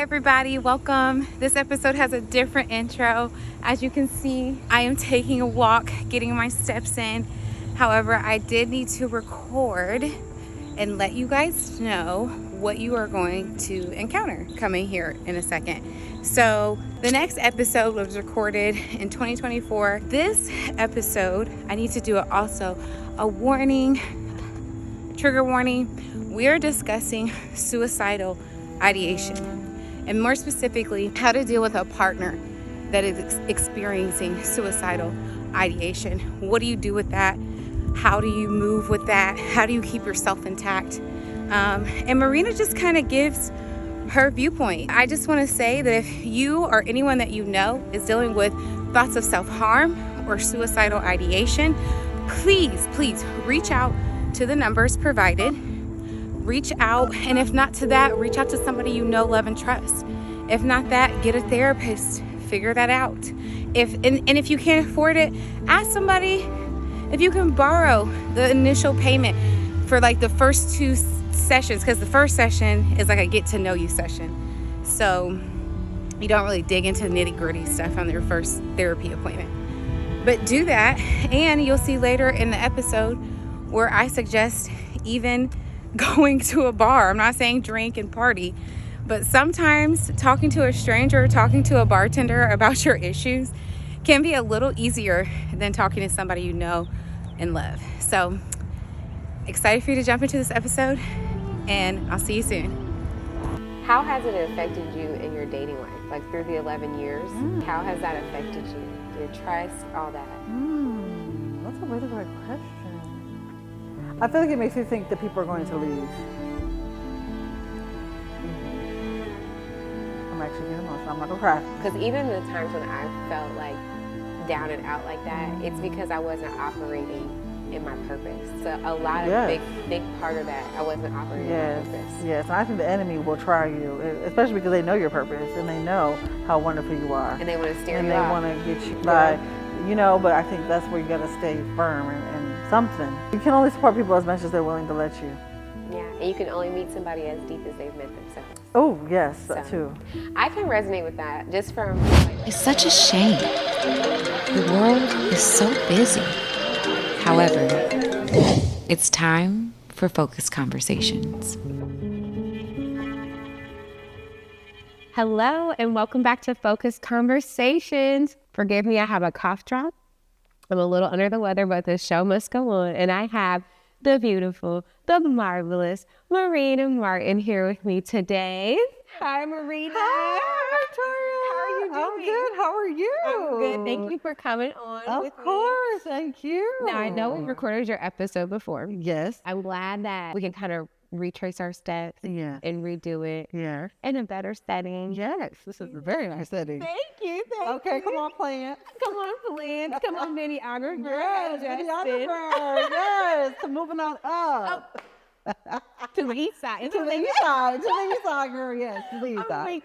everybody, welcome. This episode has a different intro. As you can see, I am taking a walk, getting my steps in. However, I did need to record and let you guys know what you are going to encounter coming here in a second. So the next episode was recorded in 2024. This episode, I need to do it also a warning, trigger warning. We are discussing suicidal ideation, and more specifically, how to deal with a partner that is experiencing suicidal ideation. What do you do with that? How do you move with that? How do you keep yourself intact? And Marina just kind of gives her viewpoint. I just want to say that if you or anyone that you know is dealing with thoughts of self-harm or suicidal ideation, please reach out to the numbers provided. Reach out, and if not to that, reach out to somebody you know, love, and trust. If not that, get a therapist. Figure that out. If you can't afford it, ask somebody if you can borrow the initial payment for like the first 2 sessions, because the first session is like a get to know you session. So you don't really dig into nitty gritty stuff on your first therapy appointment. But do that, and you'll see later in the episode where I suggest even going to a bar. I'm not saying drink and party, but sometimes talking to a stranger, talking to a bartender about your issues can be a little easier than talking to somebody you know and love. So excited for you to jump into this episode, and I'll see you soon. How has it affected you in your dating life? Like through the 11 years, how has that affected you? Your trust, all that? That's a really great question. I feel like it makes you think that people are going to leave. I'm actually getting emotional. I'm not gonna cry. Because even the times when I felt like down and out like that, it's because I wasn't operating in my purpose. So a lot of big part of that, I wasn't operating in my purpose. Yes, and I think the enemy will try you, especially because they know your purpose and they know how wonderful you are. And they want to steer and you they off. want to get you by, but I think that's where you gotta stay firm and something. You can only support people as much as they're willing to let you. Yeah, and you can only meet somebody as deep as they've met themselves. Oh, yes, that too. I can resonate with that just from... It's such a shame. The world is so busy. However, it's time for Focused Conversations. Hello, and welcome back to Focused Conversations. Forgive me, I have a cough drop. I'm a little under the weather, but the show must go on. And I have the beautiful, the marvelous Marina Martin here with me today. Hi, Marina. Hi, Victoria. How are you doing? I'm good. How are you? I'm good. Thank you for coming on with Of course. Thank you. me. Now, I know we recorded your episode before. Yes. I'm glad that we can kind of retrace our steps and redo it in a better setting. Yes. This is a very nice setting. Thank you. Okay, come on, plant. Come on, Flynn. Come on, videographer. Yes, videographer. Yes. Moving on up. To the east side. To the east side. To the east side, girl. Yes, to the east side.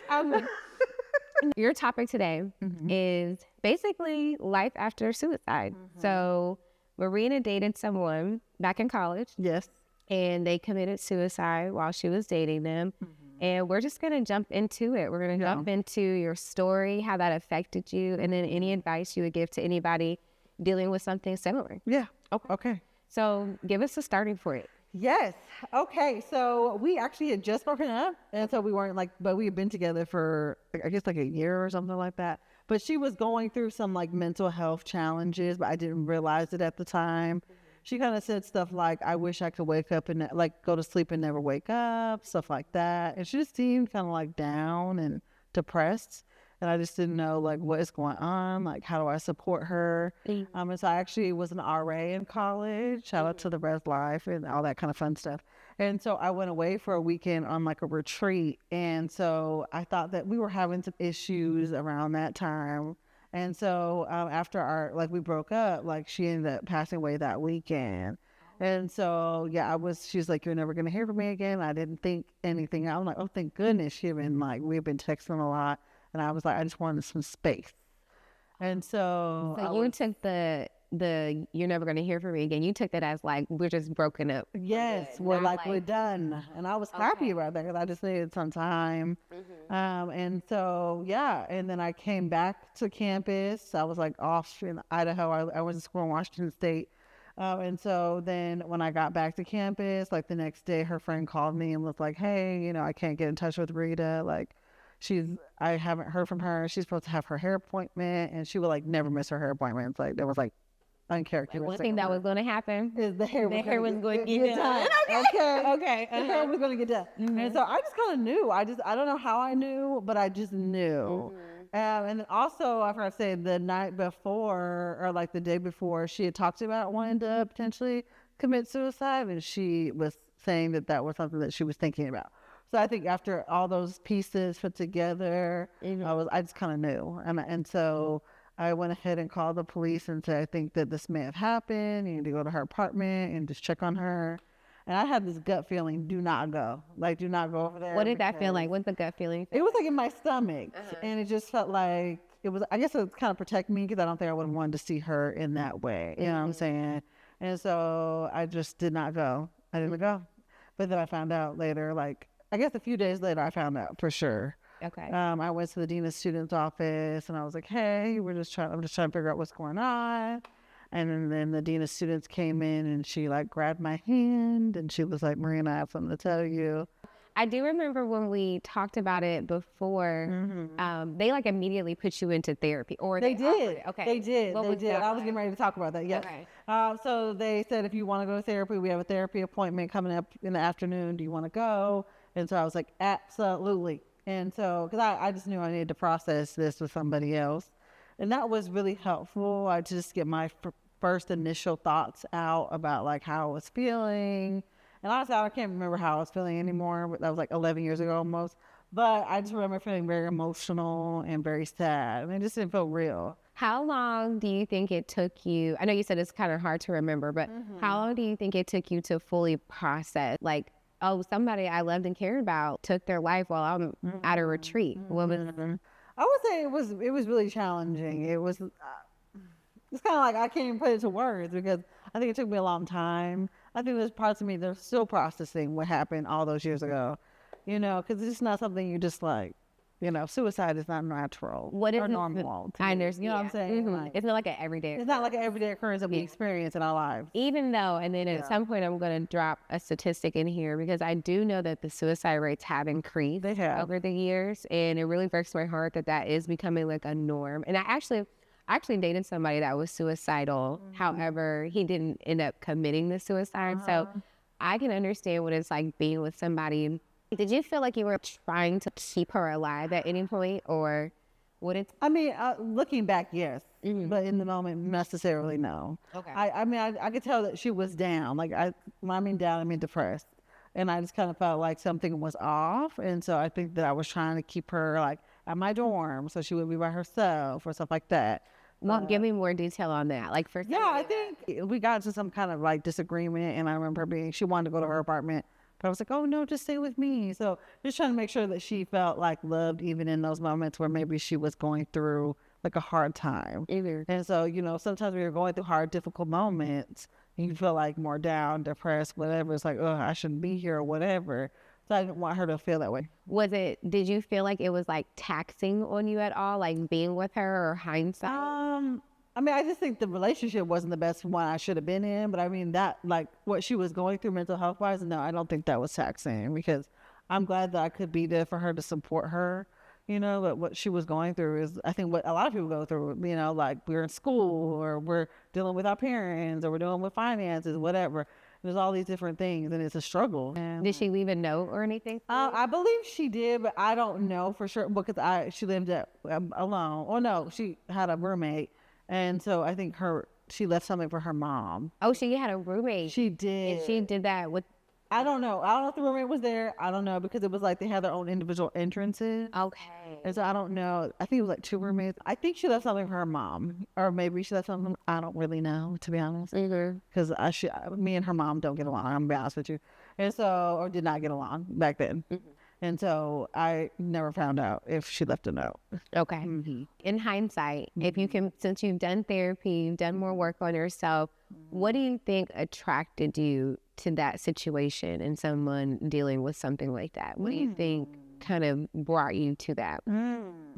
Your topic today is basically life after suicide. So Marina dated someone back in college. Yes. And they committed suicide while she was dating them. And we're just going to jump into it. We're going to jump into your story, how that affected you, and then any advice you would give to anybody dealing with something similar. Yeah. Okay. So give us a starting point. Yes. Okay. So we actually had just broken up. And so we weren't but we had been together for, I guess, like a year or something like that. But she was going through some mental health challenges, but I didn't realize it at the time. She kind of said stuff like, I wish I could wake up and go to sleep and never wake up, stuff like that. And she just seemed kind of down and depressed. And I just didn't know what is going on, how do I support her? And so I actually was an RA in college, shout out to the Res Life and all that kind of fun stuff. And so I went away for a weekend on a retreat. And so I thought that we were having some issues around that time. And so after we broke up, she ended up passing away that weekend. And so, she was like, you're never going to hear from me again. I didn't think anything. I'm like, oh, thank goodness. She had been we've been texting a lot. And I was like, I just wanted some space. And so you took the you're never going to hear from me again, you took that as like, we're just broken up. Yes, we're like, we're done. And I was happy about that because I just needed some time. And so, yeah. And then I came back to campus. I was like off in Idaho. I went to school in Washington State. And so then when I got back to campus, like the next day, her friend called me and was like, hey, you know, I can't get in touch with Rita. Like, I haven't heard from her. She's supposed to have her hair appointment, and she would like never miss her hair appointments. Like, there was like uncharacteristic. One thing that was going to happen is the hair was going to get done. Okay. The hair was going to get done. And so I just kind of knew. I don't know how I knew, but I just knew. And then also, I forgot to say, the night before, or like the day before, she had talked about wanting to potentially commit suicide, and she was saying that was something that she was thinking about. So I think after all those pieces put together, I just kind of knew. And so I went ahead and called the police and said, I think that this may have happened. You need to go to her apartment and just check on her. And I had this gut feeling, do not go. Like, do not go over there. What did that feel like? What's the gut feeling? It was like in my stomach. And it just felt like I guess it was kind of protect me, because I don't think I would have wanted to see her in that way. You know what I'm saying? And so I just did not go. I didn't go. But then I found out later, like, I guess a few days later, I found out for sure. Okay. I went to the dean of students office and I was like, hey, I'm just trying to figure out what's going on. And then the dean of students came in and she like grabbed my hand and she was like, Marina, I have something to tell you. I do remember when we talked about it before, they like immediately put you into therapy, or they did. Okay. They did. What they was did. that I was getting ready to talk about that. Yes. Okay. So they said, if you want to go to therapy, we have a therapy appointment coming up in the afternoon. Do you want to go? And so I was like, absolutely. And so, because I just knew I needed to process this with somebody else. And that was really helpful. I just get my first initial thoughts out about like how I was feeling. And honestly, I can't remember how I was feeling anymore. That was like 11 years ago almost. But I just remember feeling very emotional and very sad. And it just didn't feel real. How long do you think it took you? I know you said it's kind of hard to remember, but how long do you think it took you to fully process, like, oh, somebody I loved and cared about took their life while I'm at a retreat? What was I would say it was really challenging. It was it's kind of like I can't even put it to words because I think it took me a long time. I think there's parts of me that are still processing what happened all those years ago, you know, because it's not something you just like, you know, suicide is not natural or normal. I understand. You know what I'm saying? Like, it's not like an everyday occurrence. It's not like an everyday occurrence that we experience in our lives. Even though, and then at some point I'm going to drop a statistic in here because I do know that the suicide rates have increased over the years. And it really breaks my heart that is becoming like a norm. And I actually dated somebody that was suicidal. However, he didn't end up committing the suicide. So I can understand what it's like being with somebody. Did you feel like you were trying to keep her alive at any point, or would it? I mean, looking back, yes, but in the moment, necessarily no. Okay. I mean, I could tell that she was down. Like when I mean down, I mean depressed, and I just kind of felt like something was off, and so I think that I was trying to keep her like at my dorm so she would be by herself or stuff like that. Well, give me more detail on that. Like for I think we got into some kind of like disagreement, and I remember she wanted to go to her apartment. But I was like, oh, no, just stay with me. So just trying to make sure that she felt like loved even in those moments where maybe she was going through like a hard time. And so, you know, sometimes when you're going through hard, difficult moments, and you feel like more down, depressed, whatever. It's like, oh, I shouldn't be here or whatever. So I didn't want her to feel that way. Did you feel like it was like taxing on you at all, like being with her, or hindsight? I mean, I just think the relationship wasn't the best one I should have been in. But I mean, that like what she was going through mental health wise, no, I don't think that was taxing because I'm glad that I could be there for her to support her. You know, but what she was going through is, I think, what a lot of people go through, you know, like we're in school or we're dealing with our parents or we're dealing with finances, whatever. There's all these different things and it's a struggle. And did she leave a note or anything? I believe she did, but I don't know for sure because she lived alone. Oh, no, she had a roommate. And so I think she left something for her mom. Oh, she had a roommate. She did. And she did that with... I don't know. I don't know if the roommate was there. I don't know because it was like they had their own individual entrances. Okay. And so I don't know. I think it was like 2 roommates. I think she left something for her mom. Or maybe she left something. I don't really know, to be honest. Because me and her mom don't get along. I'm going to be honest with you. And so, or did not get along back then. And so I never found out if she left a note. Okay. In hindsight, if you can, since you've done therapy, you've done more work on yourself, what do you think attracted you to that situation and someone dealing with something like that? What do you think kind of brought you to that?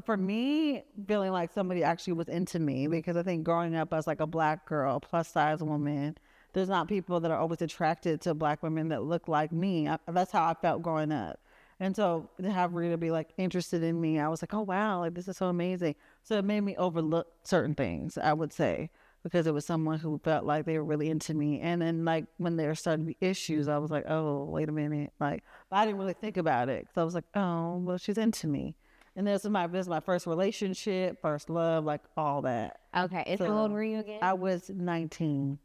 For me, feeling like somebody actually was into me, because I think growing up as like a Black girl, plus size woman, there's not people that are always attracted to Black women that look like me. That's how I felt growing up. And so to have Rita be like interested in me, I was like, oh wow, like this is so amazing. So it made me overlook certain things, I would say, because it was someone who felt like they were really into me. And then like when there started to be issues, I was like, oh, wait a minute. Like, but I didn't really think about it. So I was like, oh, well, she's into me. And this is my first relationship, first love, like all that. Okay. And how old were you again? I was 19.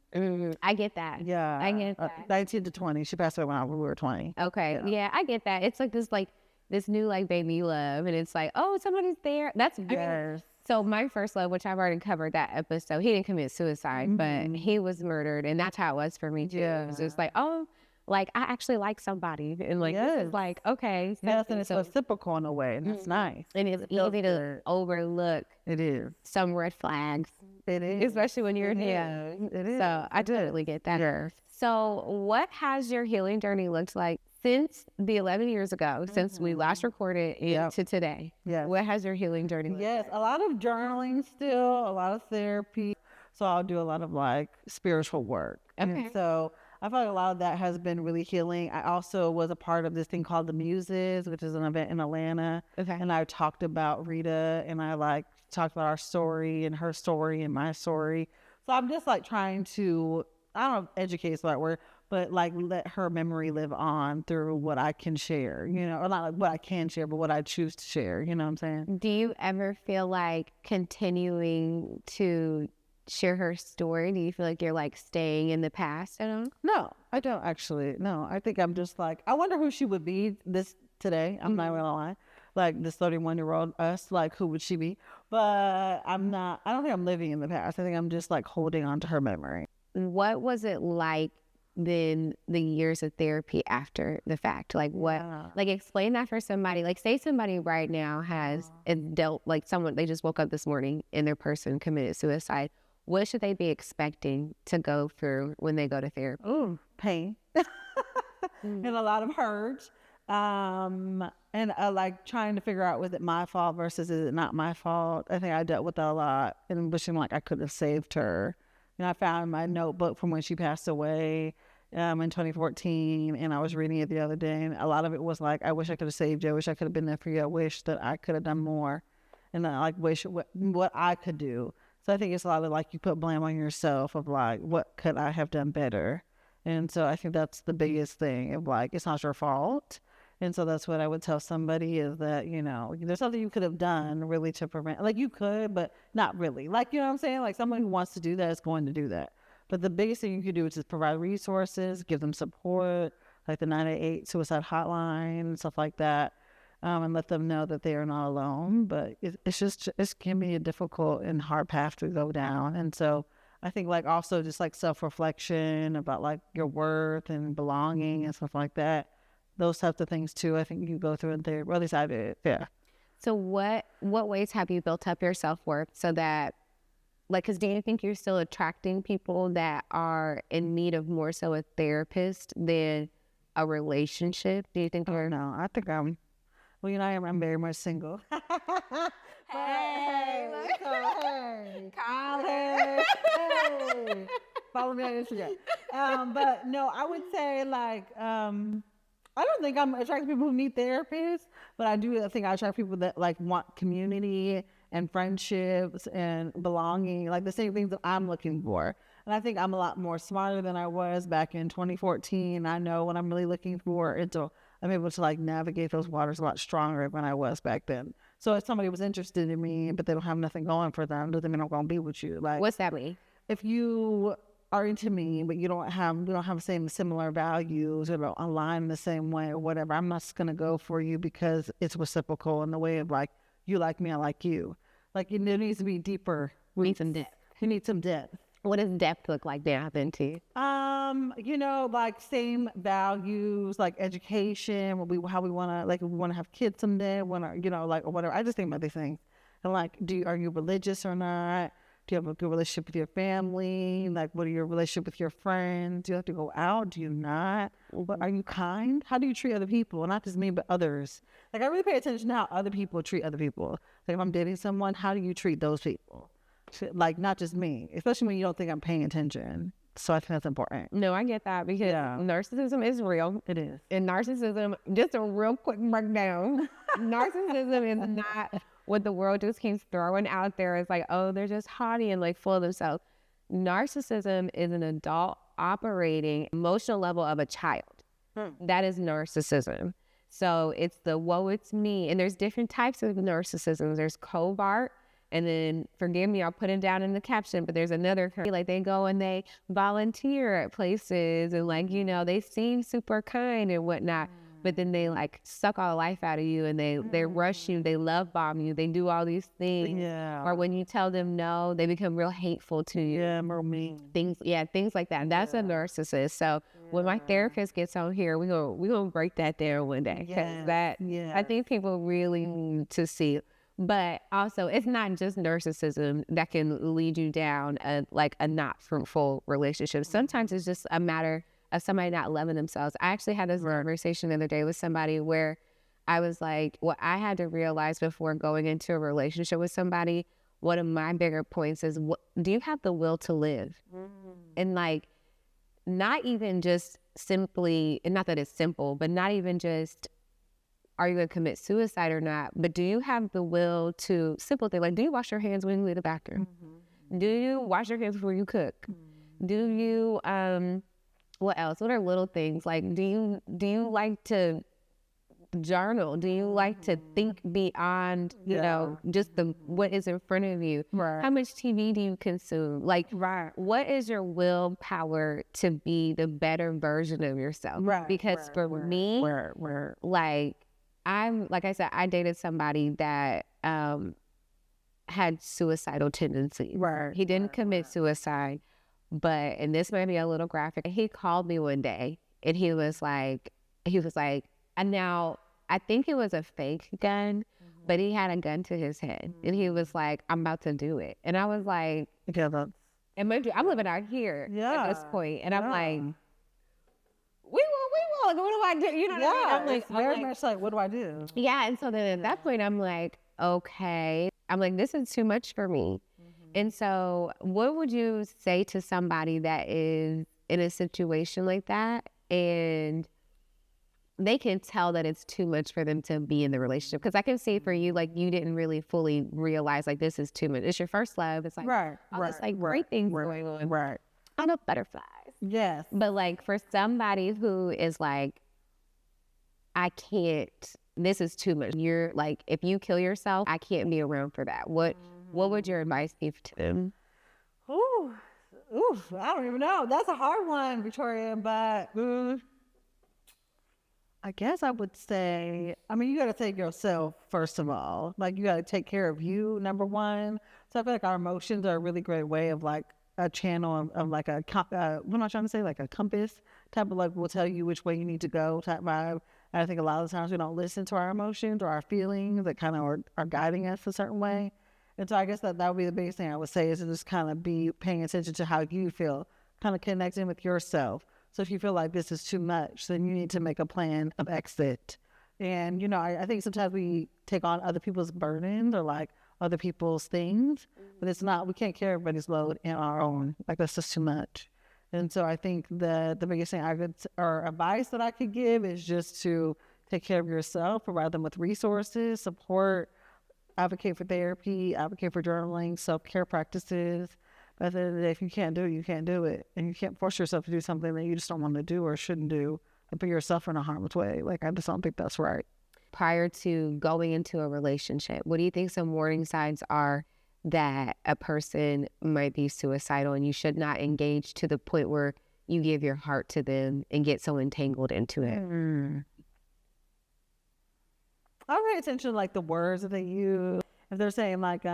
I get that. Yeah. I get that. 19 to 20. She passed away when we were 20. Okay. Yeah, I get that. It's like this new like baby love, and it's like, oh, somebody's there. That's Yes. So my first love, which I've already covered that episode, he didn't commit suicide, but he was murdered, and that's how it was for me too. Yeah. It was just like, oh, like I actually like somebody, and like this is like okay. Yes, and it's reciprocal in a way, and that's nice. And it's easy to overlook It is. some red flags, It is. especially when you're young. It is. So I totally get that. Yes. So what has your healing journey looked like since the 11 years ago, since we last recorded to today? Yes. What has your healing journey looked Yes, a lot of journaling still, a lot of therapy. So I'll do a lot of like spiritual work. Okay. And so I feel like a lot of that has been really healing. I also was a part of this thing called the Muses, which is an event in Atlanta. Okay. And I talked about Rita, and I like talked about our story and her story and my story. So I'm just like trying to, I don't know if educate is the right word, but like let her memory live on through what I can share, you know, or not like what I can share, but what I choose to share, you know what I'm saying? Do you ever feel like continuing to share her story? Do you feel like you're like staying in the past at all? No, I don't actually. No, I think I'm just like, I wonder who she would be today. I'm not gonna lie. Like this 31-year-old us, like who would she be? But I'm not, I don't think I'm living in the past. I think I'm just like holding on to her memory. What was it like then the years of therapy after the fact? Like what, like explain that for somebody, like say somebody right now has dealt, like someone, they just woke up this morning and their person committed suicide. What should they be expecting to go through when they go to therapy? Ooh, pain and a lot of hurt. And like trying to figure out, was it my fault versus is it not my fault? I think I dealt with that a lot and wishing like I could have saved her. You know, I found my notebook from when she passed away in 2014, and I was reading it the other day, and a lot of it was like, I wish I could have saved you. I wish I could have been there for you. I wish that I could have done more. And I like wish what I could do. So I think it's a lot of like you put blame on yourself of like, what could I have done better? And so I think that's the biggest thing of like, it's not your fault. And so that's what I would tell somebody is that, you know, there's something you could have done really to prevent, like you could, but not really. Like, you know what I'm saying? Like someone who wants to do that is going to do that. But the biggest thing you could do is just provide resources, give them support, like the 988 suicide hotline, stuff like that. And let them know that they are not alone. But it can be a difficult and hard path to go down. And so I think like also just like self-reflection about like your worth and belonging and stuff like that. Those types of things too, I think you go through in therapy. Well, at least I did, yeah. So what ways have you built up your self-worth so that, like, because do you think you're still attracting people that are in need of more so a therapist than a relationship? Do you think you're... No, I think I'm very much single. Hey, call her. Hey, follow me on Instagram. But no, I would say like, I don't think I'm attracting people who need therapists, but I think I attract people that like want community and friendships and belonging, like the same things that I'm looking for. And I think I'm a lot more smarter than I was back in 2014. I know what I'm really looking for, and so I'm able to like navigate those waters a lot stronger than I was back then. So if somebody was interested in me, but they don't have nothing going for them, doesn't mean I'm gonna be with you. Like, what's that mean? If you are into me, but we don't have the same similar values or don't align the same way or whatever, I'm not just gonna go for you because it's reciprocal in the way of like, you like me, I like you. Like there needs to be deeper. We need some depth. You need some depth. What does depth look like now then to you? You know, like same values, like education, how we want to, like, if we want to have kids someday, you know, like, or whatever. I just think about these things. And like, are you religious or not? Do you have a good relationship with your family? Like, what are your relationship with your friends? Do you have to go out? Do you not? But are you kind? How do you treat other people? Not just me, but others. Like, I really pay attention to how other people treat other people. Like, if I'm dating someone, how do you treat those people? Like, not just me, especially when you don't think I'm paying attention. So I think that's important. No, I get that because narcissism is real. It is. And narcissism, just a real quick breakdown, narcissism is not what the world just keeps throwing out there. It's like, oh, they're just haughty and like full of themselves. Narcissism is an adult operating emotional level of a child. That is narcissism. So it's the woe, it's me. And there's different types of narcissism. There's covert. And then, forgive me, I'll put it down in the caption, but there's another kind, like they go and they volunteer at places and like, you know, they seem super kind and whatnot, but then they like suck all the life out of you and they rush you, they love bomb you, they do all these things. Yeah. Or when you tell them no, they become real hateful to you. Yeah, more mean. Things like that. And that's a narcissist. So when my therapist gets on here, we gonna break that down one day. Because I think people really need to see. But also, it's not just narcissism that can lead you down a not fruitful relationship. Sometimes it's just a matter of somebody not loving themselves. I actually had this conversation the other day with somebody where I was like, what I had to realize before going into a relationship with somebody, one of my bigger points is, do you have the will to live? And like, not even just simply, and not that it's simple, but not even just, are you going to commit suicide or not? But do you have the will to, simple thing, like, do you wash your hands when you leave the bathroom? Do you wash your hands before you cook? Do you, what else? What are little things? Like, do you like to journal? Do you like to think beyond, you know, just what is in front of you? Right. How much TV do you consume? Like, what is your willpower to be the better version of yourself? Right. Because for me, like, like I said, I dated somebody that had suicidal tendencies. Right. He didn't commit suicide, but, and this might be a little graphic, he called me one day and he was like, and now I think it was a fake gun, but he had a gun to his head and he was like, I'm about to do it. And I was like, and mind you, I'm living out here at this point, and I'm like, we will. Like, what do I do? You know what I mean? I'm like, much like, what do I do? Yeah, and so then at that point, I'm like, okay. I'm like, this is too much for me. And so what would you say to somebody that is in a situation like that and they can tell that it's too much for them to be in the relationship? Because I can see for you, like, you didn't really fully realize, like, this is too much. It's your first love. It's like, it's like great things going on. Right. I know butterflies. Yes. But like for somebody who is like, I can't, this is too much. You're like, if you kill yourself, I can't be around for that. What would your advice be to them? Ooh, I don't even know. That's a hard one, Victoria, but I guess I would say, I mean, you got to take yourself, first of all. Like, you got to take care of you, number one. So I feel like our emotions are a really great way of like a channel of like what am I trying to say? Like a compass type of, like, will tell you which way you need to go type vibe. And I think a lot of the times we don't listen to our emotions or our feelings that kind of are guiding us a certain way. And so I guess that would be the biggest thing I would say, is to just kind of be paying attention to how you feel, kind of connecting with yourself. So if you feel like this is too much, then you need to make a plan of exit. And, you know, I think sometimes we take on other people's burdens or like other people's things, but it's not, we can't carry everybody's load in our own. Like, that's just too much. And so I think the biggest thing or advice that I could give is just to take care of yourself, provide them with resources, support, advocate for therapy, advocate for journaling, self-care practices. But at the end of the day, if you can't do it, you can't do it. And you can't force yourself to do something that you just don't want to do or shouldn't do and put yourself in a harmless way. Like, I just don't think that's right. Prior to going into a relationship, what do you think some warning signs are that a person might be suicidal and you should not engage to the point where you give your heart to them and get so entangled into it? I pay attention to like the words that they use. If they're saying like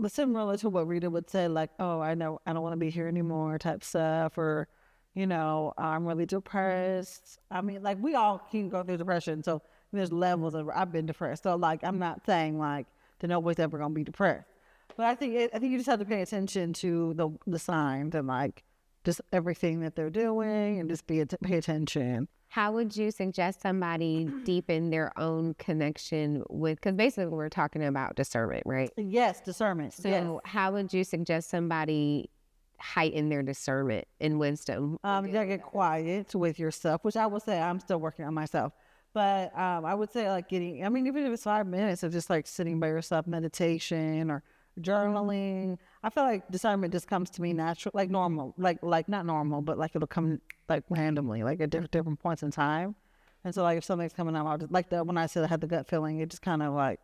similar to what Rita would say, like, oh, I know I don't want to be here anymore type stuff, or, you know, I'm really depressed. I mean, like, we all can go through depression. So there's levels of, I've been depressed. So like, I'm not saying like that nobody's ever going to be depressed. But I think you just have to pay attention to the signs and like just everything that they're doing and just pay attention. How would you suggest somebody deepen their own connection with, because basically we're talking about discernment, right? Yes, discernment. So yes. how would you suggest somebody heighten their discernment and wisdom? You gotta get quiet with yourself, which I would say I'm still working on myself. But I would say like even if it's 5 minutes of just like sitting by yourself, meditation or journaling. I feel like discernment just comes to me natural, like normal, like not normal, but like it'll come like randomly, like at different points in time. And so like if something's coming up, I'll just like when I said I had the gut feeling, it just kind of like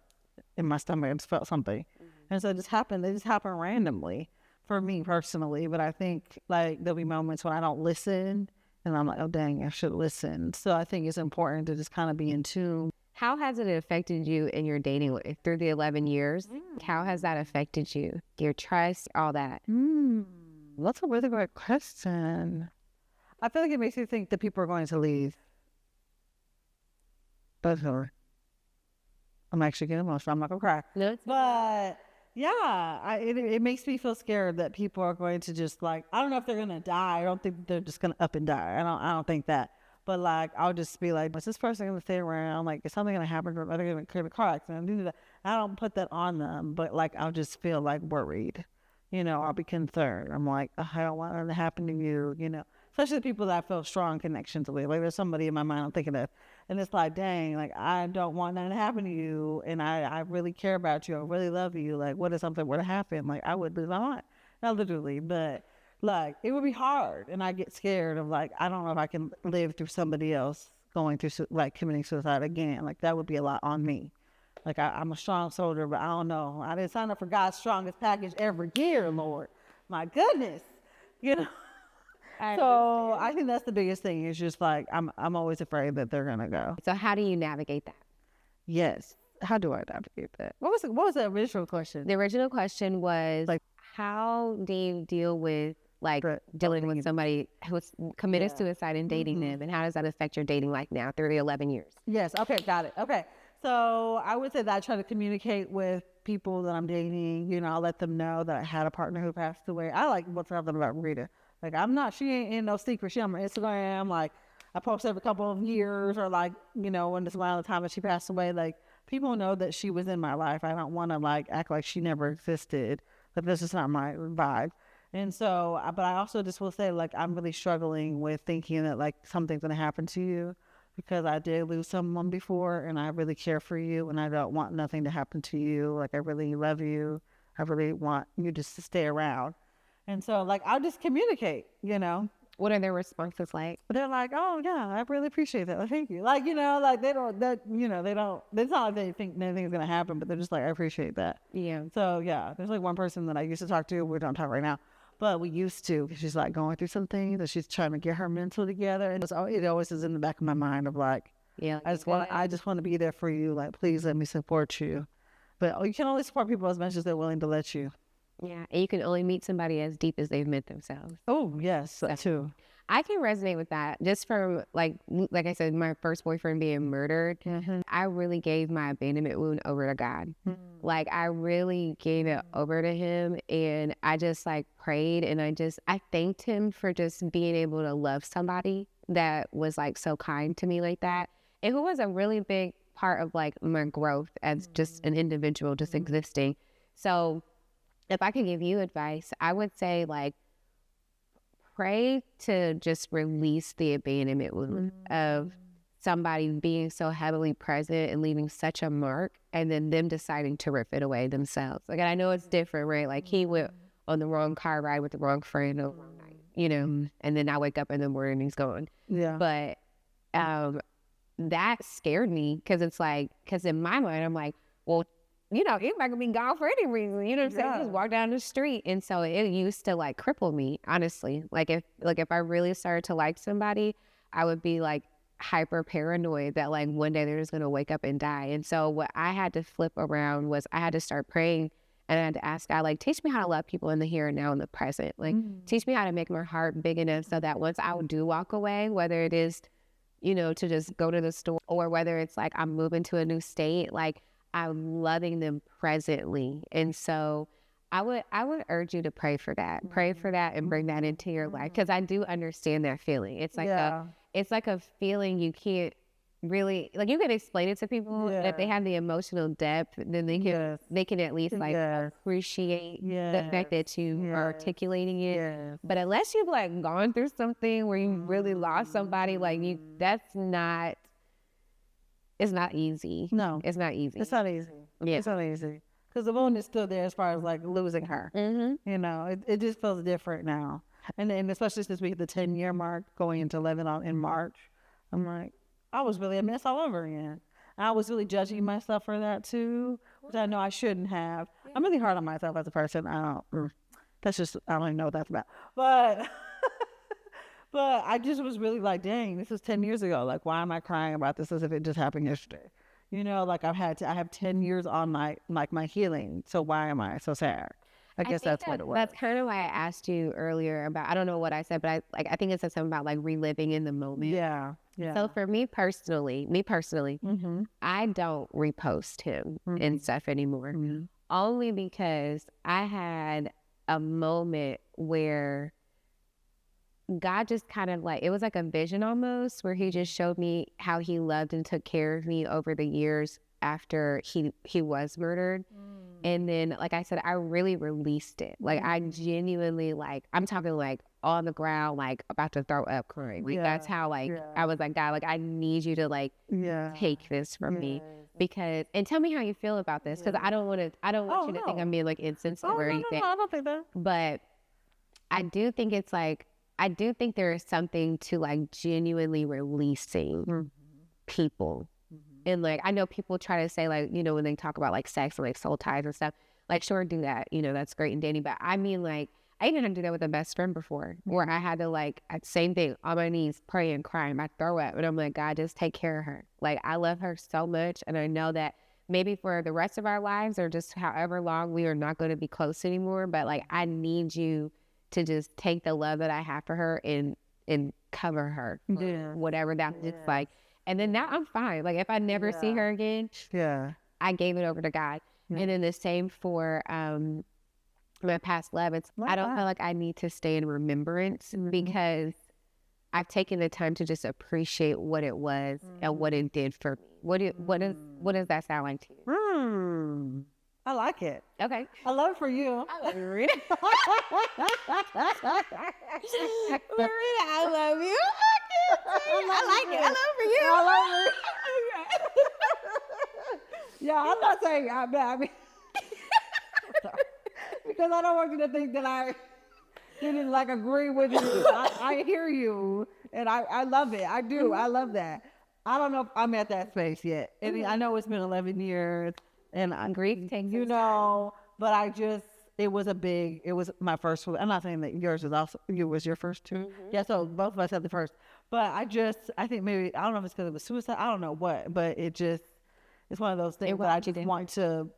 in my stomach, I just felt something. And so it just happened. They just happen randomly for me personally. But I think like there'll be moments when I don't listen and I'm like, oh dang, I should listen. So I think it's important to just kind of be in tune. How has it affected you in your dating life through the 11 years? How has that affected you? Your trust, all that? That's a really great question. I feel like it makes you think that people are going to leave. But I'm actually getting emotional. I'm not going to cry. No, but yeah, it makes me feel scared that people are going to just like, I don't know if they're going to die. I don't think they're just going to up and die. I don't think that. But like, I'll just be like, is this person going to stay around? Like, is something going to happen? Are they going to create a car accident? I don't put that on them, but like, I'll just feel like worried. You know, I'll be concerned. I'm like, oh, I don't want it to happen to you, you know, especially the people that I feel strong connections with. Like, there's somebody in my mind I'm thinking of, and it's like, dang, like, I don't want that to happen to you, and I really care about you. I really love you. Like, what if something were to happen? Like, I would lose my mind. Not literally, but like, it would be hard, and I get scared of like, I don't know if I can live through somebody else going through like committing suicide again. Like, that would be a lot on me. Like, I'm a strong soldier, but I don't know. I didn't sign up for God's strongest package every year, Lord. My goodness, you know. So I think that's the biggest thing. Is just like I'm always afraid that they're gonna go. So how do you navigate that? Yes. How do I navigate that? What was the original question? The original question was like, how do you deal with like dealing with somebody who's committed suicide and dating them, and how does that affect your dating life now through the 11 years? Yes. Okay. Got it. Okay. So I would say that I try to communicate with people that I'm dating. You know, I'll let them know that I had a partner who passed away. I like what's something about Rita. Like, she ain't in no secret. She on my Instagram. Like, I post every couple of years, or like, you know, when it's around the time that she passed away, like, people know that she was in my life. I don't want to like act like she never existed. But this is not my vibe. And so, but I also just will say, like, I'm really struggling with thinking that like something's going to happen to you, because I did lose someone before, and I really care for you, and I don't want nothing to happen to you. Like, I really love you. I really want you just to stay around. And so, like, I'll just communicate, you know. What are their responses like? They're like, oh, yeah, I really appreciate that. Like, thank you. Like, you know, like, it's not like they think anything's going to happen, but they're just like, I appreciate that. Yeah. So, yeah, there's like one person that I used to talk to. We don't talk right now, but we used to. She's like going through some things that she's trying to get her mental together. And it always is in the back of my mind of like, yeah, I just want to be there for you. Like, please let me support you. But you can only support people as much as they're willing to let you. Yeah, and you can only meet somebody as deep as they've met themselves. Oh, yes, that too. I can resonate with that. Just from, like I said, my first boyfriend being murdered, I really gave my abandonment wound over to God. Like, I really gave it over to him, and I just, like, prayed, and I thanked him for just being able to love somebody that was, like, so kind to me like that, and who was a really big part of, like, my growth as just an individual, just existing. So if I could give you advice, I would say, like, pray to just release the abandonment wound of somebody being so heavily present and leaving such a mark, and then them deciding to rip it away themselves. Like, and I know it's different, right? Like, he went on the wrong car ride with the wrong friend the wrong night, you know, and then I wake up in the morning and he's gone. Yeah. But that scared me, because in my mind, I'm like, well, you know, he's not gonna be gone for any reason. You know what I'm saying? Just walk down the street. And so it used to like cripple me, honestly. Like if I really started to like somebody, I would be like hyper paranoid that like one day they're just gonna wake up and die. And so what I had to flip around was I had to start praying And I had to ask God, like, teach me how to love people in the here and now in the present. Like, teach me how to make my heart big enough so that once I do walk away, whether it is, you know, to just go to the store or whether it's like I'm moving to a new state, like I'm loving them presently. And so I would urge you to pray for that, and bring that into your life. Cause I do understand that feeling. It's like it's like a feeling you can't really, like, you can explain it to people. And if they have the emotional depth, then they can at least like appreciate the fact that you are articulating it. But unless you've like gone through something where you really lost somebody, like it's not easy. No, it's not easy. It's not easy. Yeah, it's not easy. Because the wound is still there as far as like losing her. You know, it just feels different now. And especially since we hit the 10-year mark, going into 11 in March, I'm like, I was really a mess all over again. I was really judging myself for that too, which I know I shouldn't have. I'm really hard on myself as a person. I don't even know what that's about. But but I just was really like, dang, this was 10 years ago. Like, why am I crying about this as if it just happened yesterday? You know, like I have 10 years on my healing. So why am I so sad? I guess that's what it was. That's kind of why I asked you earlier about, I don't know what I said, but I think it said something about like reliving in the moment. Yeah. So for me personally, I don't repost him and stuff anymore. Only because I had a moment where God just kind of like, it was like a vision almost, where he just showed me how he loved and took care of me over the years after he was murdered. And then, like I said, I really released it. Like I genuinely, like, I'm talking like on the ground, like about to throw up crying. Like that's how I was like, God, like I need you to like take this from me, because, and tell me how you feel about this. Cause I don't want you to think I'm being like insensitive or anything. No, I don't think that. But I do think it's like, I do think there is something to like genuinely releasing people. And like, I know people try to say like, you know, when they talk about like sex and like soul ties and stuff, like, sure, do that, you know, that's great and dandy. But I mean, like, I even had to do that with a best friend before, where I had to like, same thing, on my knees, pray and cry, I throw up, and I'm like, God, just take care of her. Like, I love her so much. And I know that maybe for the rest of our lives or just however long, we are not going to be close anymore. But like, I need you to just take the love that I have for her and cover her, whatever that looks like. And then now I'm fine. Like if I never see her again, I gave it over to God. And then the same for my past love. I don't feel like I need to stay in remembrance, because I've taken the time to just appreciate what it was and what it did for me. What does that sound like to you? I like it. Okay. I love it for you. I love you, Marina. Marina, I love you. I like it. I love it for you. I love it. Yeah, I'm not saying I mean, because I don't want you to think that I didn't like agree with you. I hear you, and I love it. I do. I love that. I don't know if I'm at that space yet. And I know it's been 11 years. And grief takes, you know, but it was my first. I'm not saying that yours was your first too. Yeah, so both of us had the first. But I think maybe, I don't know if it's because it was suicide, I don't know what, but it's one of those things that I just want to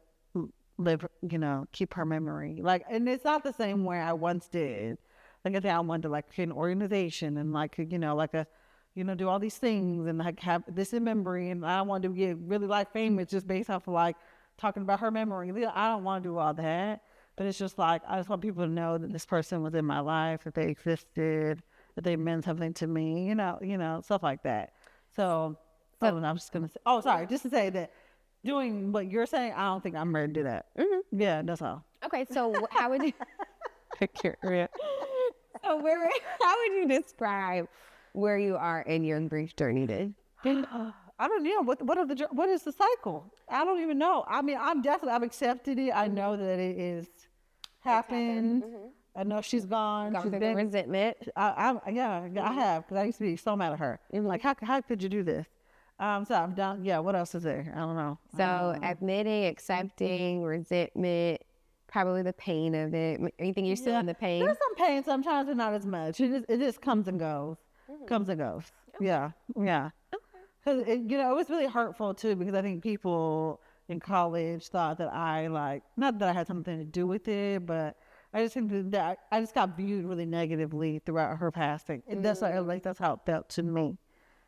live, you know, keep her memory. Like, and it's not the same way I once did. Like I think I wanted to like create an organization and like, you know, like do all these things and like have this in memory. And I wanted to get really like famous just based off of like talking about her memory. I don't want to do all that, but it's just like, I just want people to know that this person was in my life, that they existed, that they meant something to me, you know, stuff like that. So I'm just going to say, just to say that doing what you're saying, I don't think I'm ready to do that. Yeah, that's all. Okay. So how would you picture it? So how would you describe where you are in your grief journey then? I don't know. What is the cycle? I don't even know. I mean, I've accepted it. I know that it is happened. I know she's gone. She's been resentment. I have, because I used to be so mad at her. Like, how could you do this? So I'm done. Yeah. What else is there? I don't know. So admitting, accepting, resentment, probably the pain of it. You think you're still in the pain? There's some pain sometimes, but not as much. It just comes and goes. Comes and goes. Yeah. Because it was really hurtful too, because I think people in college thought that I like, not that I had something to do with it, but I just think that I just got viewed really negatively throughout her passing. And that's like that's how it felt to me.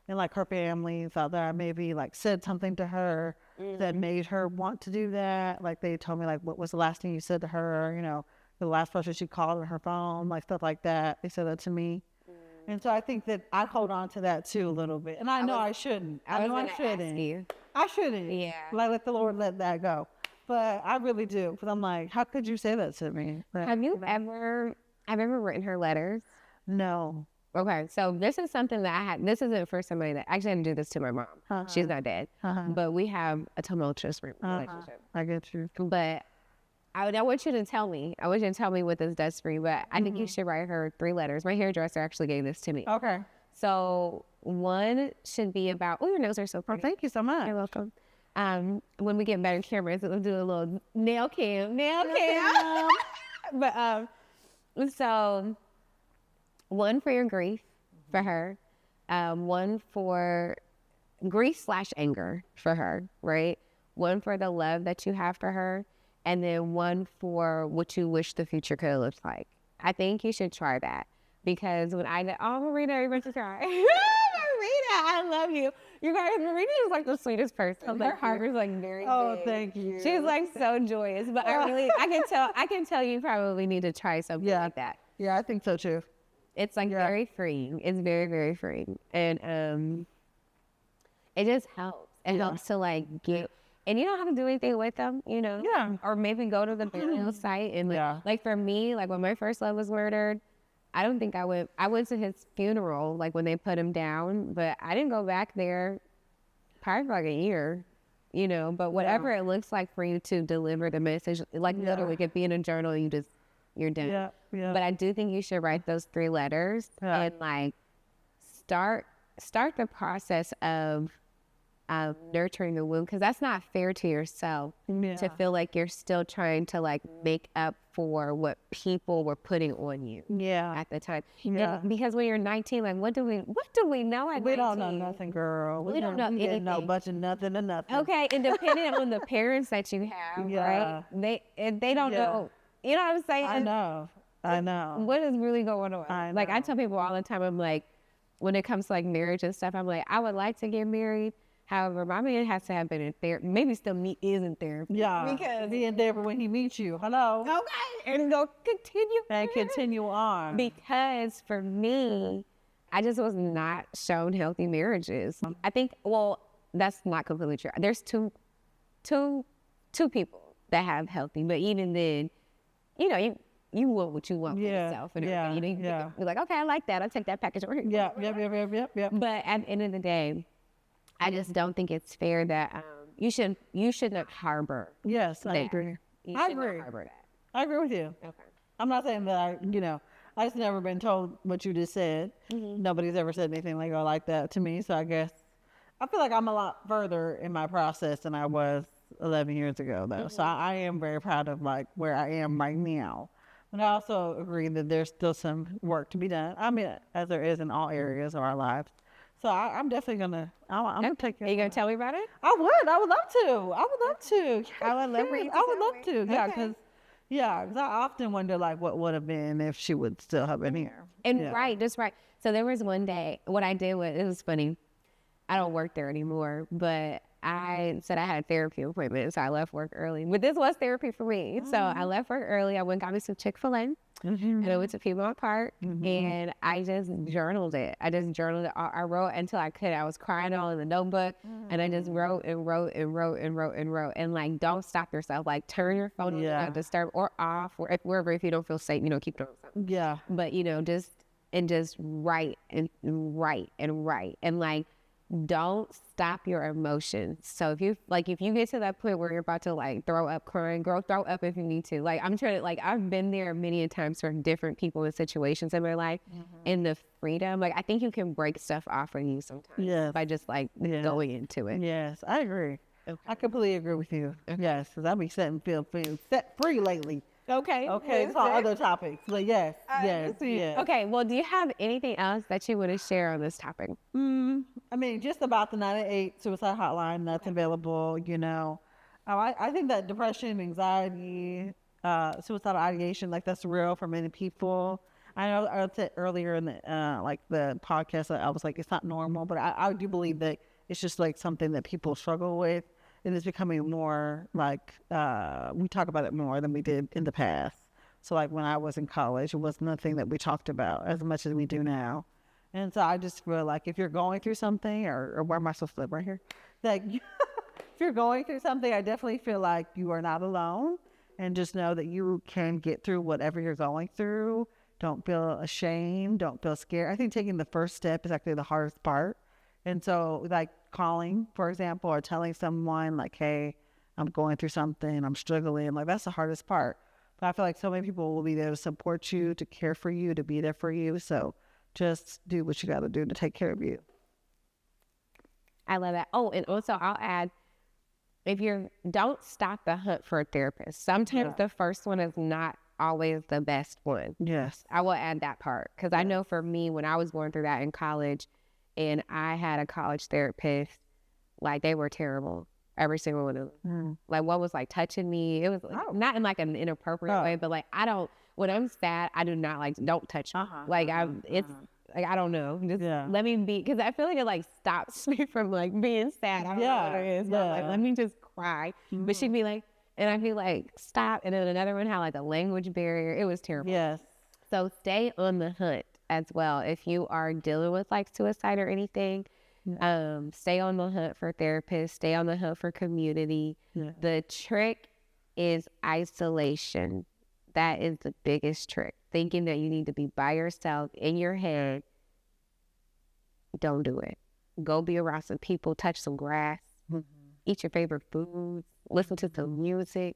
And like her family thought that I maybe like said something to her that made her want to do that. Like they told me like, what was the last thing you said to her? You know, the last person she called on her phone, like stuff like that. They said that to me. And so I think that I hold on to that too a little bit. And I know I shouldn't. I know I shouldn't. I shouldn't. Yeah. Like let the Lord let that go. But I really do. Because I'm like, how could you say that to me? But, Have you ever written her letters? no. Okay, so this is something that I had. This isn't for somebody that actually I didn't do this to my mom. She's not dead, but we have a tumultuous relationship. I get you. But I want you to tell me. I want you to tell me what this does for you. But I think you should write her 3 letters. My hairdresser actually gave this to me. Okay. So one should be about. Oh, your nails are so Well, pretty. thank you so much. You're welcome. When we get better cameras, we'll do a little nail cam. But so. One for your grief for her, one for grief/anger for her, right? One for the love that you have for her, and then one for what you wish the future could have looked like. I think you should try that because when Marina, you're about to cry. Marina, I love you. You guys, Marina is like the sweetest person. Her heart is like very big. Thank you. She's like so joyous, but I can tell you probably need to try something like that. Yeah, I think so too. It's like very freeing. It's very, very freeing. And it just helps. It helps to like get, and you don't have to do anything with them, you know? Yeah. Or maybe go to the burial site and like for me, like when my first love was murdered, I don't think I went to his funeral, like when they put him down, but I didn't go back there probably for like a year, you know, but whatever it looks like for you to deliver the message, like literally it could be in a journal, you're done. Yeah. But I do think you should write those 3 letters and like start the process of nurturing the wound, because that's not fair to yourself to feel like you're still trying to like make up for what people were putting on you at the time. And because when you're 19, like what do we know at 19? We don't know nothing, girl. We don't know anything. No bunch of nothing or nothing. Okay, and depending on the parents that you have, right? They don't know. You know what I'm saying? I know. What is really going on? I Like I know. tell people all the time, I'm like, when it comes to like marriage and stuff, I'm like, I would like to get married. However, my man has to have been in therapy. Maybe still is in therapy. Yeah. Because Be in there when he meets you. Hello. okay, and go continue. And continue on. Because for me, I just was not shown healthy marriages. I think, well, that's not completely true. There's two people that have healthy, but even then, you know, you want what you want for yourself. And everything. You know, you're like, okay, I like that. I'll take that package over here. Yep. But at the end of the day, I just don't think it's fair that you should not harbor. Yes, I that. agree. You I should not agree. harbor that. I agree with you. Okay. I'm not saying that I just never been told what you just said. Nobody's ever said anything like that to me. So I guess I feel like I'm a lot further in my process than I was 11 years ago, though. So I am very proud of like where I am right now. But I also agree that there's still some work to be done. I mean, as there is in all areas of our lives. So I'm definitely gonna. I'm gonna take. Are you gonna tell me about it? I would. I would love to. I would love to. I would love for you to I would tell love me. to. Yeah, Okay. because I often wonder like what would have been if she would still have been here. And just right. So there was one day, what I did was, it was funny. I don't work there anymore, but I said I had a therapy appointment, so I left work early. But this was therapy for me. So I left work early. I went and got me some Chick-fil-A. And I went to Piedmont Park and I just journaled it. I wrote until I could. I was crying all in the notebook and I just wrote and wrote and wrote and wrote and wrote. And like, don't stop yourself. Like, turn your phone on, do not disturb or off, or wherever, if you don't feel safe, keep it on. Yeah. But, just write and write and write. And like, don't stop your emotions. So if you get to that point where you're about to like throw up crying, girl, throw up if you need to. Like I'm trying to, like, I've been there many a times for different people and situations in my life. And the freedom, like I think you can break stuff off of you sometimes by just like going into it. Yes, I agree. Okay. I completely agree with you. Yes, because I've been feeling set free lately. Okay. It's all other topics, but yes. Okay, well, do you have anything else that you want to share on this topic? I mean, just about the 988 suicide hotline that's available, I think that depression, anxiety, suicidal ideation, like that's real for many people. I know I said earlier in the like the podcast that I was like, it's not normal, but I do believe that it's just like something that people struggle with, and it's becoming more like we talk about it more than we did in the past. So like when I was in college, it was nothing that we talked about as much as we do now. And so I just feel like if you're going through something, or where am I supposed to live? Right here? Like, if you're going through something, I definitely feel like you are not alone. And just know that you can get through whatever you're going through. Don't feel ashamed. Don't feel scared. I think taking the first step is actually the hardest part. And so, like calling, for example, or telling someone, like, hey, I'm going through something, I'm struggling. Like, that's the hardest part. But I feel like so many people will be there to support you, to care for you, to be there for you. So just do what you got to do to take care of you. I love that. Oh, and also I'll add, don't stop the hunt for a therapist. Sometimes the first one is not always the best one. Yes. I will add that part because I know for me, when I was going through that in college and I had a college therapist, like they were terrible. Every single one of them. Like one was like touching me. It was not in like an inappropriate way, but like when I'm sad, I do not like, don't touch me. Like like, I don't know. Just let me be, because I feel like it like stops me from like being sad. I don't know what it is. But like, let me just cry. But she'd be like, and I'd be like, stop. And then another one had like a language barrier. It was terrible. Yes. So stay on the hunt as well. If you are dealing with like suicide or anything, stay on the hunt for therapists, stay on the hunt for community. The trick is isolation. That is the biggest trick. Thinking that you need to be by yourself in your head. Don't do it. Go be around some people, touch some grass, eat your favorite foods, listen to some music,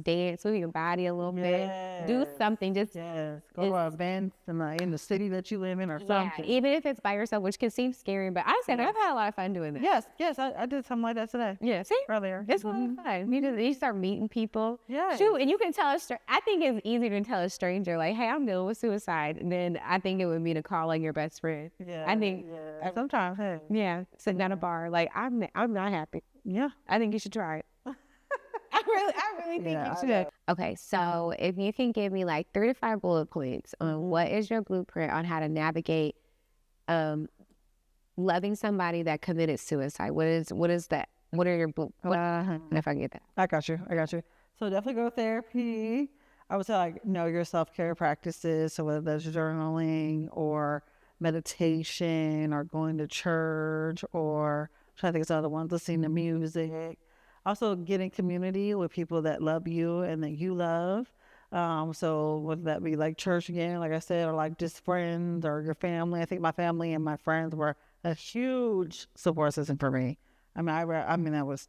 dance, move your body a little bit, do something. Just go to events in the city that you live in or something. Even if it's by yourself, which can seem scary, but honestly, I've had a lot of fun doing that. Yes, I did something like that today. Yeah, see, earlier. It's a lot of fun. You start meeting people. Yeah. Shoot, and you can tell I think it's easier to tell a stranger like, hey, I'm dealing with suicide, and then I think it would be to call like your best friend. Yeah. I think sometimes, hey. Yeah, sitting at a bar, like I'm not happy. Yeah. I think you should try it. I really think you should. Okay, so if you can give me like 3 to 5 bullet points on what is your blueprint on how to navigate loving somebody that committed suicide. What is that? What are your blueprints? If I get that. I got you. So definitely go to therapy. I would say like know your self-care practices. So whether that's journaling or meditation or going to church or I'm trying to think of some other ones, listening to music. Also getting community with people that love you and that you love. So whether that be like church again, like I said, or like just friends or your family. I think my family and my friends were a huge support system for me. I was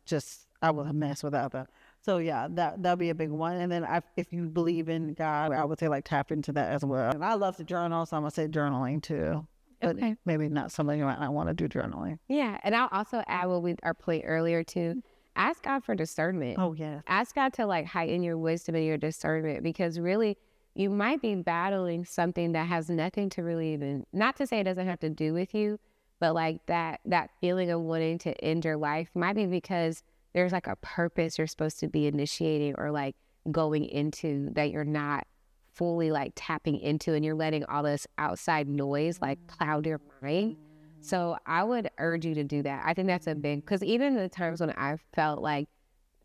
a mess without them. So yeah, that'll be a big one. And then if you believe in God, I would say like tap into that as well. And I love to journal, so I'm gonna say journaling too. But maybe not something you might not want to do journaling. Yeah, and I'll also add what we are playing earlier too. Ask God for discernment. Oh yes. Ask God to like heighten your wisdom and your discernment, because really you might be battling something that has nothing to really even, not to say it doesn't have to do with you, but like that feeling of wanting to end your life might be because there's like a purpose you're supposed to be initiating or like going into that you're not fully like tapping into, and you're letting all this outside noise like cloud your mind. So I would urge you to do that. I think that's a big, because even the times when I felt like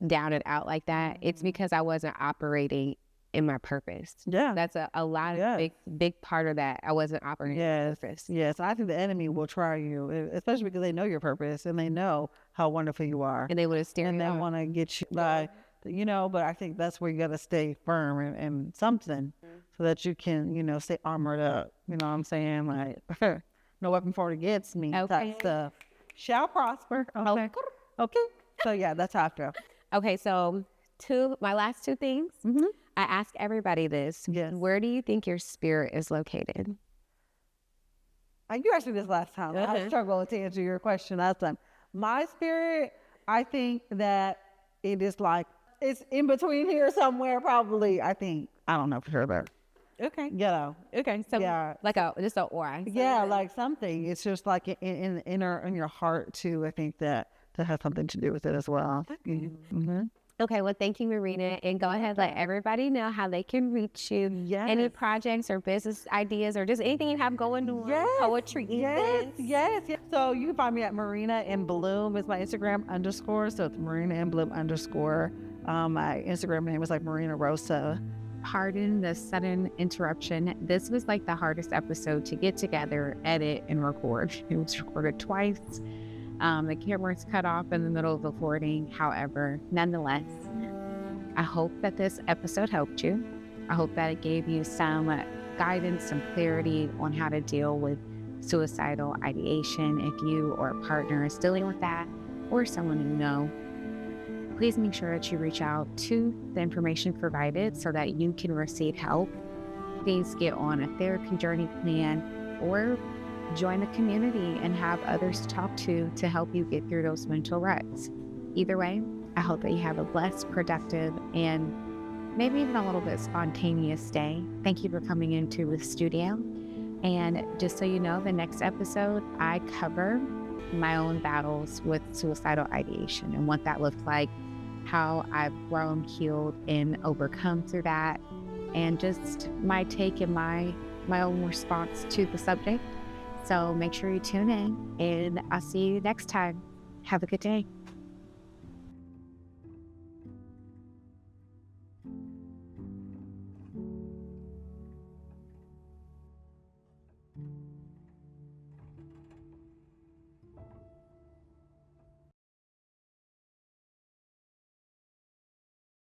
down and out like that, it's because I wasn't operating in my purpose. Yeah. That's a lot of big part of that. I wasn't operating in my purpose. Yes. I think the enemy will try you, especially because they know your purpose and they know how wonderful you are. And they want to steer and you they on. want to get you by, but I think that's where you got to stay firm and something so that you can, stay armored up. You know what I'm saying? Like, no weapon formed against me. Type stuff shall prosper. Okay. So yeah, that's how I feel. Okay. So my last 2 things. I ask everybody this. Yes. Where do you think your spirit is located? You asked me this last time. I struggled to answer your question last time. My spirit, I think that it is like, it's in between here somewhere probably, I think. I don't know for sure though. Okay. Okay. So like just an aura. Like something. It's just like in your heart too. I think that has something to do with it as well. Okay, well, thank you, Marina. And go ahead, let everybody know how they can reach you. Yes. Any projects or business ideas or just anything you have going on, poetry, events. Yes. So you can find me at Marina in Bloom is my Instagram _. So it's Marina in Bloom _. My Instagram name is like Marina Rosa. Pardon the sudden interruption. This was like the hardest episode to get together, edit, and record. It was recorded twice. The camera's cut off in the middle of the recording. However, nonetheless, I hope that this episode helped you. I hope that it gave you some guidance, some clarity on how to deal with suicidal ideation. If you or a partner is dealing with that, or someone you know, please make sure that you reach out to the information provided so that you can receive help. Please get on a therapy journey plan or join a community and have others to talk to help you get through those mental ruts. Either way, I hope that you have a blessed, productive, and maybe even a little bit spontaneous day. Thank you for coming into the studio. And just so you know, the next episode, I cover my own battles with suicidal ideation and what that looked like, how I've grown, healed, and overcome through that, and just my take and my own response to the subject. So make sure you tune in, and I'll see you next time. Have a good day.